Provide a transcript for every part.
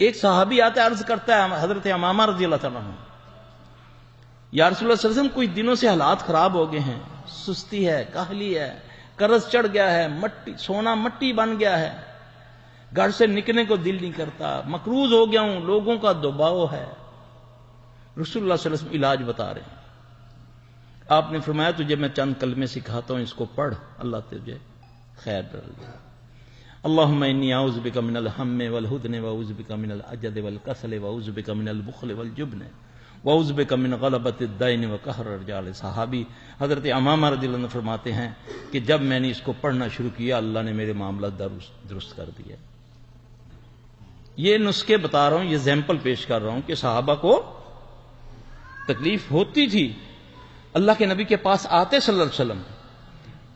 ایک صحابی آتا ہے، عرض کرتا ہے حضرت امامہ رضی اللہ تعالیٰ عنہ، یا رسول اللہ صلی اللہ علیہ وسلم کچھ دنوں سے حالات خراب ہو گئے ہیں، سستی ہے، کاہلی ہے، قرض چڑھ گیا ہے، سونا مٹی بن گیا ہے، گھر سے نکلنے کو دل نہیں کرتا، مقروض ہو گیا ہوں، لوگوں کا دباؤ ہے۔ رسول اللہ صلی اللہ علیہ وسلم علاج بتا رہے ہیں۔ آپ نے فرمایا تجھے میں چند کلمے سکھاتا ہوں، اس کو پڑھ، اللہ تجھے خیر ڈال دے۔ اللہم انی اعوذ بک من الہم والحزن واعوذ بک من العجز والکسل واعوذ بک من البخل والجبن واعوذ بک من غلبۃ الدین وقہر الرجال۔ صحابی حضرت امامہ رضی اللہ عنہ فرماتے ہیں کہ جب میں نے اس کو پڑھنا شروع کیا، اللہ نے میرے معاملات درست کر دیا۔ یہ نسخے بتا رہا ہوں، یہ ایگزامپل پیش کر رہا ہوں کہ صحابہ کو تکلیف ہوتی تھی، اللہ کے نبی کے پاس آتے صلی اللہ علیہ وسلم،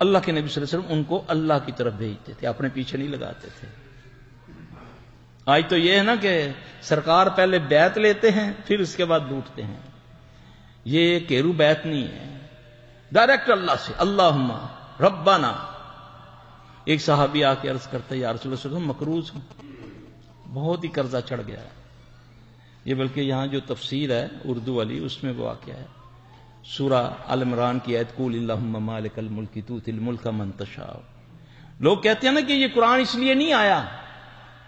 اللہ کے نبی صلی اللہ علیہ وسلم ان کو اللہ کی طرف بھیجتے تھے، اپنے پیچھے نہیں لگاتے تھے۔ آج تو یہ ہے نا کہ سرکار پہلے بیعت لیتے ہیں پھر اس کے بعد لوٹتے ہیں۔ یہ کیرو بیعت نہیں ہے، ڈائریکٹ اللہ سے، اللہم ربنا۔ ایک صحابی آ کے عرض کرتا ہے یا رسول اللہ صلی اللہ علیہ وسلم مقروض ہوں، بہت ہی قرضہ چڑھ گیا ہے۔ یہ بلکہ یہاں جو تفسیر ہے اردو والی اس میں وہ واقعہ ہے، سورہ آل عمران کی آیت قول اللہم مالک الملک تؤتی الملک من تشاء۔ لوگ کہتے ہیں نا کہ یہ قرآن اس لیے نہیں آیا،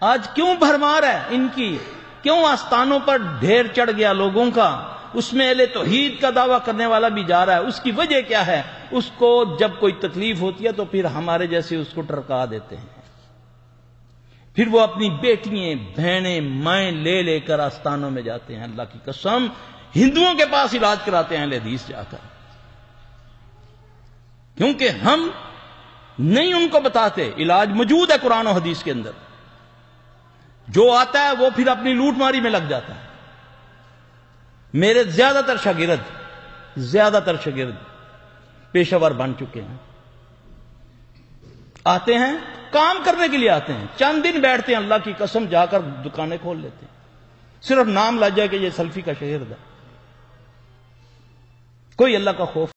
آج کیوں بھرمار ہے ان کی، کیوں آستانوں پر ڈھیر چڑھ گیا لوگوں کا، اس میں اہل توحید کا دعویٰ کرنے والا بھی جا رہا ہے، اس کی وجہ کیا ہے؟ اس کو جب کوئی تکلیف ہوتی ہے تو پھر ہمارے جیسے اس کو ٹرکا دیتے ہیں، پھر وہ اپنی بیٹیاں بہنیں مائیں لے لے کر آستانوں میں جاتے ہیں، اللہ کی قسم ہندوؤں کے پاس علاج کراتے ہیں اہل حدیث جا کر، کیونکہ ہم نہیں ان کو بتاتے علاج موجود ہے قرآن و حدیث کے اندر۔ جو آتا ہے وہ پھر اپنی لوٹ ماری میں لگ جاتا ہے۔ میرے زیادہ تر شاگرد پیشہ ور بن چکے ہیں، آتے ہیں کام کرنے کے لیے، آتے ہیں چند دن بیٹھتے ہیں، اللہ کی قسم جا کر دکانیں کھول لیتے ہیں، صرف نام لا جائے کہ یہ سلفی کا شاگرد ہے، کوئی اللہ کا خوف